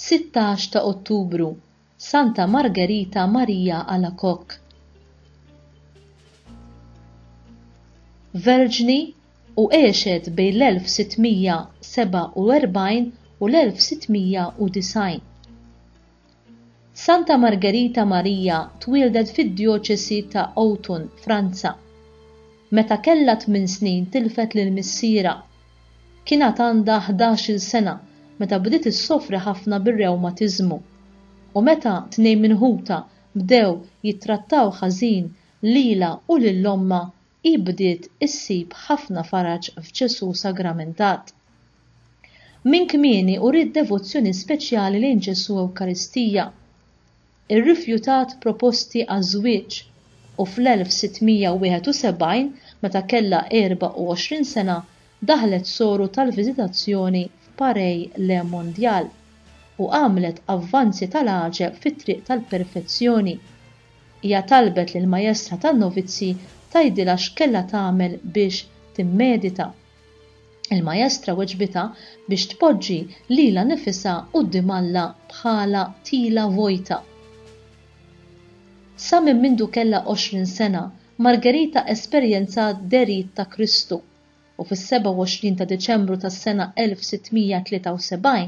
16 ta' Ottubru, Santa Margherita Marija Alacoque. Verġni u għexet bejn l-1647 u l-1690. Santa Margherita Marija twieldet fid-djoċesi ta' Autun, Franza. Meta kellha 8 snin tilfet lil missiera. Kienet għandha 11 sena meta bdiet issofri ħafna bir-rewmatiżmu. U meta tnejn minħuta bdew jittrattaw ħażin lilha u lill-omma bdiet issib ħafna faraġ f'Ġesu sagramentat. Min kmieni uried devozzjoni speċjali lejn Ġesu Ewkaristija. Irrifjutat proposti għaż-żwieġ u fl-1671 meta kellha 24 sena daħlet soru tal-viżitazzjoni f'Parej Le Mondial u għamlet avvanzi tal-għaġeb fit-triq tal-perfezzjoni. Hija talbet lill-majestra tan-novizzi tgħidilha x'kellha tagħmel biex timmedita. Il-majestra weġbitha biex tpoġġi lilha nifisha quddiem Alla bħala tila vojta. Sa minn mindu kellha 20 sena, Margherita esperjenzat derit ta' Kristu u fis-27 ta' Diċembru tas-sena 1673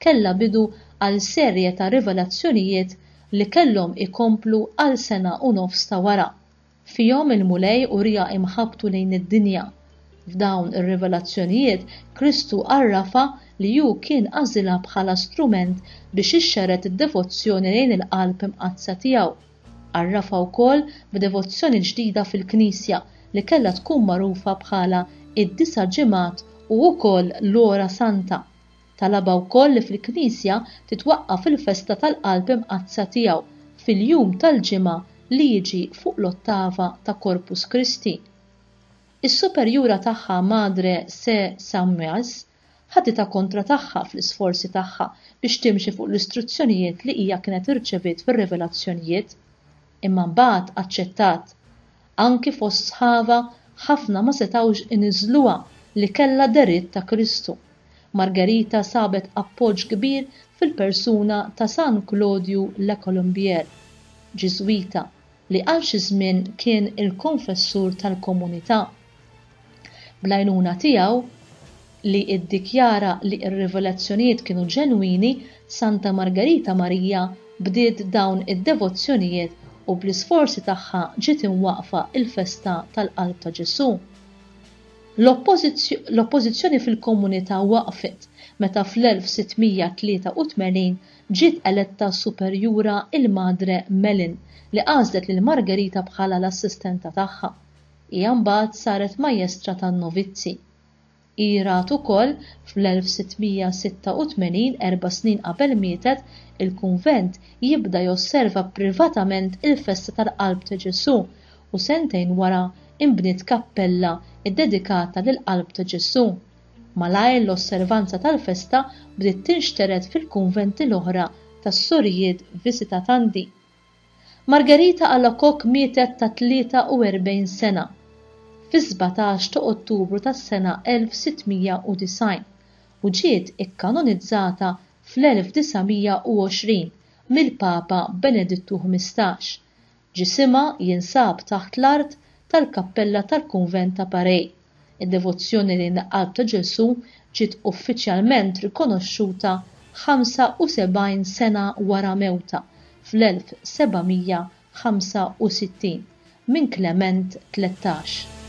kellha bidu għal serje ta' rivelazzjonijiet li kellhom ikomplu għal sena u nofs ta' wara. Fihom il-mulej urija imħabtu lejn id-dinja. F'dawn ir-rivelazzjonijiet Kristu għarrafa li hu kien għażilha bħala strument biex ixxeret id-devozzjoni lejn il-qalb imqazza tiegħu. Għarrafa wkoll b'devozzjoni ġdida fil-Knisja li kellha tkun magħrufa bħala id-9 ġimgħat u wkoll l-Ora Santa. Talaba wkoll li fil-Knisja titwaqqaf il-festa tal-qalb imqazza tiegħu fil-jum tal-ġimgħa li jiġi fuq l-ottava ta' Corpus Christi. Is-superjura tagħha Madre Se Samuels ħadita kontra tagħha fl-isforzi tagħha biex timxi fuq l-istruzzjonijiet li hija kienet irċeviet fir-rivelazzjonijiet, imma mbagħad aċċettat. Anki fost sħaba ħafna ma setgħux iniżluha li kellha deritt ta' Kristu. Margherita sabet appoġġ kbir fil-persuna ta' San Claudiu Le Colombier, Ġiżwita, li għal xi żmien kien il-konfessur tal-komunità. Bl-għajnuna tiegħu li ddikjara li r-rivelazzjonijiet kienu ġenwini, Santa Margherita Marija bdiet dawn id-devozzjonijiet u bl-isforzi tagħha ġiet imwaqfa il-festa tal-qalb ta' Ġesu. L-oppożizzjoni fil-komunità waqfet meta fl-1683 ġiet eletta superjura il-Madre Melin li għażlet lil Margherita bħala l-assistenta tagħha. Hija mbagħad saret majestra tan-novizzi. Irat ukoll fl-1686 4 snin qabel mietet il-kunvent jibda josserva privatament il-festa tal-qalb ta' Ġesu u sentejn wara inbniet kappella iddedikata lill-qalb ta' Ġesu. Malajr l-osservanza tal-festa bdiet tinxteret fil-kunventi l-oħra tas-Sorijiet Visitanti. Margherita Alacoque mietet ta' 43 sena fi 17 ta' Ottubru tas-sena 1690 u ġiet ikkanonizzata fl-1920 mill-Papa Benedittu XV. Ġisimha jinsab taħt l-art tal-kappella tal-Kunvent ta' Parej. Id-devozzjoni lejn il-qalb ta' Ġesu ġiet uffiċjalment rikonoxxuta 75 sena wara mewta fl-1765 minn Klement XIII.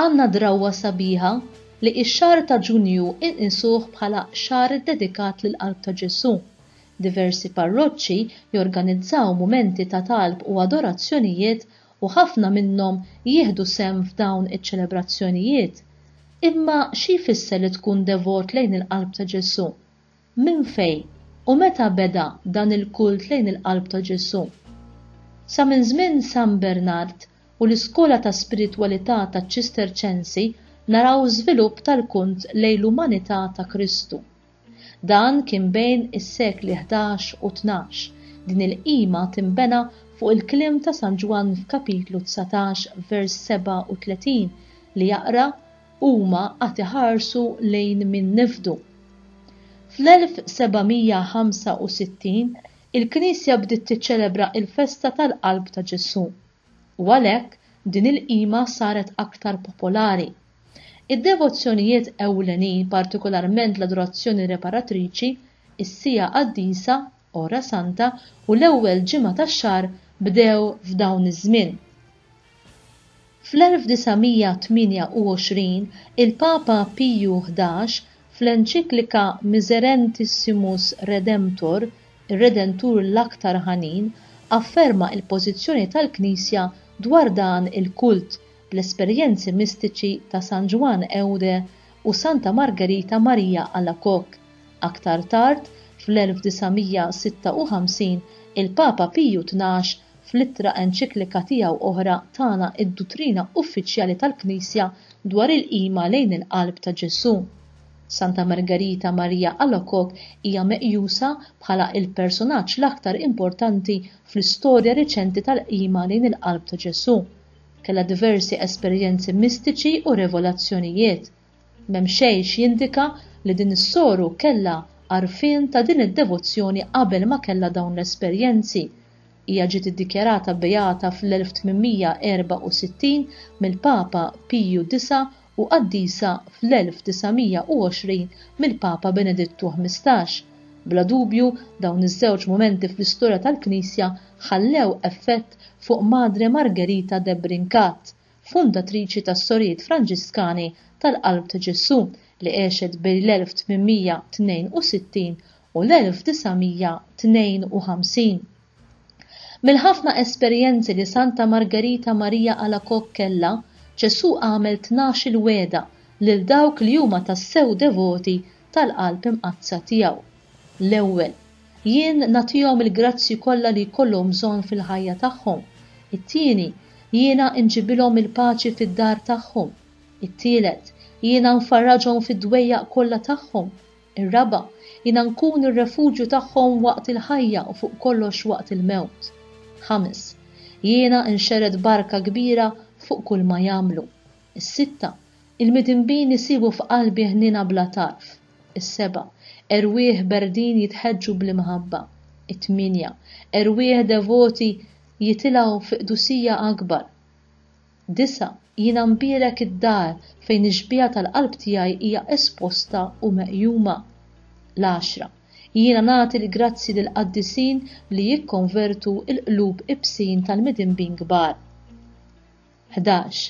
Għandna drawwa sabiħa li x-xahar ta' Ġunju inqisuh bħala xahar dedikat lill-qalb ta' Ġesu. Diversi parroċċi jorganizzaw mumenti ta' talb u adorazzjonijiet u ħafna minnhom jieħdu sehem f'dawn iċ-ċelebrazzjonijiet. Imma xi jfisser li tkun devot lejn il-qalb ta' Ġesu? Minn fejn u meta beda dan il-kult lejn il-qalb ta' Ġesu? Sa minn żmien San Bernard u l-iskola ta' spiritwalità taċ-Ċisterċensi naraw żvilupp tal-kult lejn l-umanità ta' Kristu. Dan kien bejn is-sekli 11 u 12. Din il-qima timbena fuq il-kliem ta' San Ġwan f'kapitlu 19 vers 37 li jaqra huma qatt iħarsu lejn min nifdu. Fl-1765 il-Knisja bdiet tiċċelebra il-festa tal-Qalb ta' Ġesu u għalhekk din il-qima saret aktar popolari. Id-devozzjonijiet ewlenin, partikolarment l-adorazzjoni reparatriċi, is-sija qaddisa, ora santa u l-ewwel ġimgħa tax-xahar bdew f'dawn iż-żmien. Fl-1928 il-Papa Piju XI fl-enċiklika Miserentissimus Redemptor, ir-Redentur l-aktar ħanin, afferma il-pożizzjoni tal-Knisja dwar dan il-kult bl-esperjenzi mistiċi ta' San Ġwan Eude u Santa Margherita Marija Alacoque. Aktar tard, fl-1956, il-Papa Piju XII fl-ittra enċiklika tiegħu oħra tana id-dottrina uffiċjali tal-Knisja dwar il-qima lejn il-qalb ta' Ġesu. Santa Margherita Marija Alacoque hija meqjusa bħala il-personaġġ l-aktar importanti fl-istorja riċenti tal-qima lejn il-qalb ta' Ġesu. Kellha diversi esperjenzi mistiċi u revelazzjonijiet. M'hemm xejn jindika li din is-soru kellha għarfien ta' din id-devozzjoni qabel ma kellha dawn l-esperjenzi. Hija ġiet iddikjarata beata fl-1864 mill-Papa Piju IX u qaddisa fl-1920 mill-Papa Benedittu XV. Bla dubju dawn iż-żewġ momenti fl-istorja tal-Knisja ħallew effett fuq Madre Margherita de Brincat, fundatriċi tas-Sorijiet Franġiskani tal-Qalb ta' Ġesu li għexet bejn l-1862 u l-1952. Mill-ħafna esperjenzi li Santa Margherita Marija Alacoque kellha, Ġesu għamel 12 weda lil dawk li huma tassew devoti tal-qalb imqazza tiegħu. L-ewwel, jien nagħtihom il-grazzi kollha li jkollhom bżonn fil-ħajja tagħhom. It-tieni, jiena nġibilhom il-paċi fid-dar tagħhom. It-tielet, jiena nfarraġhom fid-dwejjaq kollha tagħhom. Ir-raba', jiena nkun ir-refuġju tagħhom waqt il-ħajja u fuq kollox waqt il-mewt. 5. Jiena nxered barka kbira fuq kull ma jagħmlu. Is-sitta, il-midinbin isibu f'qalbi ħnina bla tarf. Is-7, erwieħ berdin jitħeġġu bl-imħabba. It-8, erwieħ devoti jitilgħu fi qdusija akbar. 9, jiena nbierek id-dar fejn iġbija tal-qalb tiegħi hija esposta u meqjuma. L-10, jiena nagħti l-grazzi lill-qaddisin li jikkonvertu l-qlub ibsin tal-midinbin kbar. 11.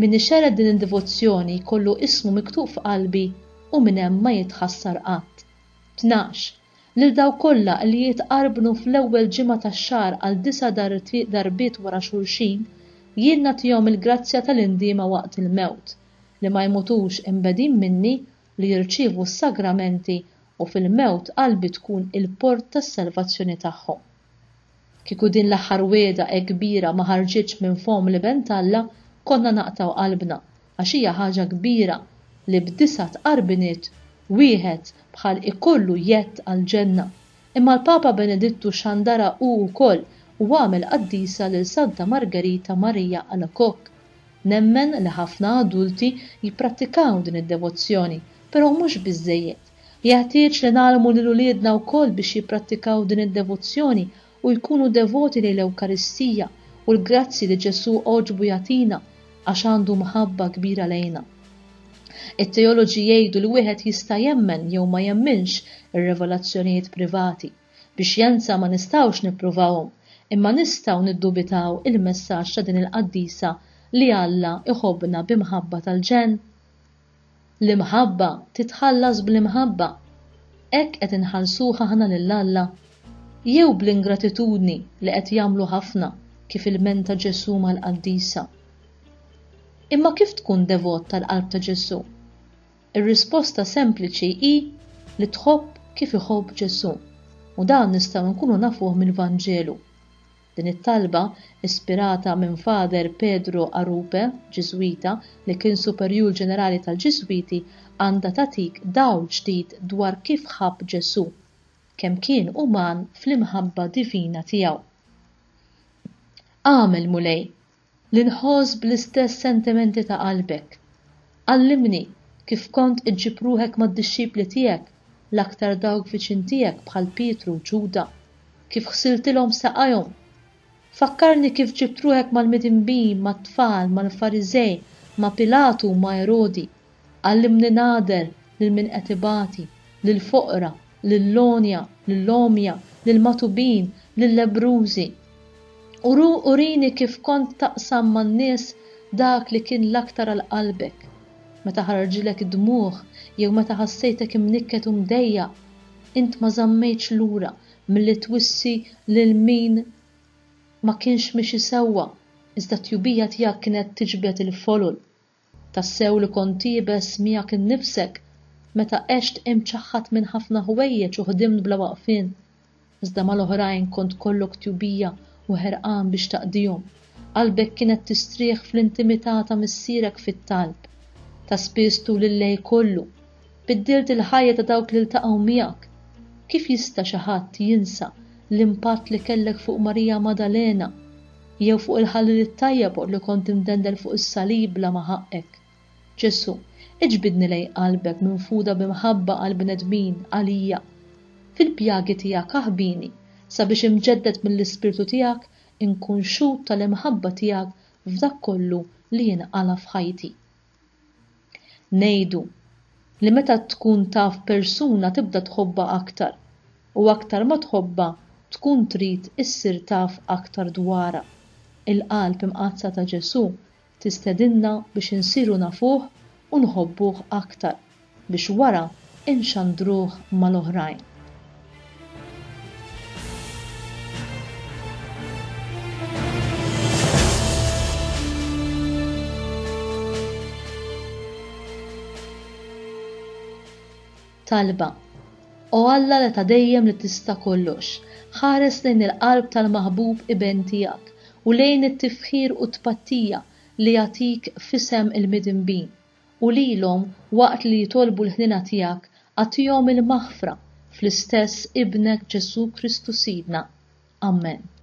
Min ixered din id-devozzjoni kollu ismu miktub f'qalbi u minn hemm ma jitħassar qatt. 12. Lil daw kollha li jitqarbnu fl-ewwel ġimgħa tax-xahar għal 9 darbiet wara xulxin, jien nagħtihom il-grazzja tal-indiema waqt il-mewt li ma jmutux imbedin minni li jirċievu s-sagramenti u fil-mewt qalbi tkun il-port tas-salvazzjoni tagħhom. Kieku din l-aħħar weda kbira ma ħarġitx minn fom li bentalla, konna naqtaw qalbna għax hija ħaġa kbira li b'9 tqarbiniet wieħed bħal ikollu jett għall-ġenna. Imma l-Papa Benedittu xandara wkoll u għamel qaddisa lil Santa Margherita Marija Alacoque. Nemmen li ħafna adulti jipprattikaw din id-devozzjoni, però mhux biżżejjed. Jeħtieġ li nagħlmu lil uliedna wkoll biex jipprattikaw din id-devozzjoni u jkunu devoti lejn l-Ewkaristija u l-grazzi li Ġesu oġbu jagħtina għax għandu mħabba kbira lejna. It-teoloġi jgħidu li wieħed jista' jemmen jew ma jemminx ir-revelazzjonijiet privati. Biex jensa ma nistgħux nippruvawhom, imma nistgħu niddubitaw il-messaġġ ta' din il-qaddisa li Alla iħobbna b'imħabba tal-ġenn. L-imħabba titħallas bl-imħabba. Hekk qed inħallsuha ħana lil Alla. Jew bl-ingratitudni li qed jagħmlu ħafna kif il-menta Ġesu mal-qaddisa. Imma kif tkun devot tal-qalb ta' Ġesu? Ir-risposta sempliċi hi li tħobb kif iħobb Ġesu u dan nistgħu nkunu nafuh mill-Vanġelu. Din it-talba, ispirata minn Fader Pedro Arrupe, Ġiżwita, li kien Superjur Ġenerali tal-Ġiżwiti, għandha tagħtik dawl ġdid dwar kif ħabb Ġesu, kemm kien uman fl-imħabba divina tiegħu. Għamel mulej li nħoss bl-istess sentimenti ta' qalbek. Allimni kif kont iġġib ruħek mad-dixxipli tiegħek, l-aktar dawk viċin tiegħek bħal Pietru u Ġuda, kif ħsiltilhom saqajhom. Fakkarni kif ġibt ruħek mal-midinbin, mat-tfal, mal-Fariżej, ma' Pilatu u ma' Erodi. Allimni nader lil min qed ibati, lil foqra, lil lonja, lil omja, lil matubin, lil lebrużi. Urini kif kont taqsam man-nies dak li kien l-aktar għal qalbek. Meta ħarġilek dmuħ jew meta ħassejtek imnikket u mdejja, int ma żammejtx lura milli twissi lil min ma kienx mixi sewwa, iżda t-tjubija tiegħek kienet tiġbed il-folol. Tassew li kont tiebes miegħek innifsek meta għext imċaħħad minn ħafna ħwejjeġ u ħdimt bla waqfien. Iżda mal-oħrajn kont kollok tjubija u ħerqan biex taqdihom. Qalbek kienet tistrieħ fl-intimità ta' missierek fit-talb. Ta' spiss tul il-lejl kollu, biddilt il-ħajja ta' dawk li ltaqgħu miegħek. Kif jista' xi ħadd jinsa l-impatt li kellek fuq Marija Maddalena jew fuq il-ħallil it-tajjeb li kont imdendel fuq is-salib bla ma ħaqek. Ġesu, iġbidni lejn qalbek minfuda b'imħabba għal bnedmin għalija. Fil-pjagi tiegħek aħbini sabiex imġeddet mill-ispirtu tiegħek inkun xhud tal-imħabba tiegħek f'dak kollu li jinqala f'ħajti. Ngħidu li meta tkun taf persuna tibda tħobba aktar u aktar ma tħobba tkun trid issir taf aktar dwarha. Il-qalb imqazza ta' Ġesu tistedinna biex insiru nafuh u nħobbuh aktar biex wara inxandruh mal-oħrajn. Talba. O Alla li ta' dejjem li tista' kollox, ħares lejn il-qalb tal-maħbub iben tiegħek u lejn it-tifħir u t-pattija li jagħtik f'isem il-midinbin u lilhom waqt li jitolbu l-ħnina tiegħek għatihom il-maħfra fl-istess ibnek Ġesu Kristu Sidna. Amen.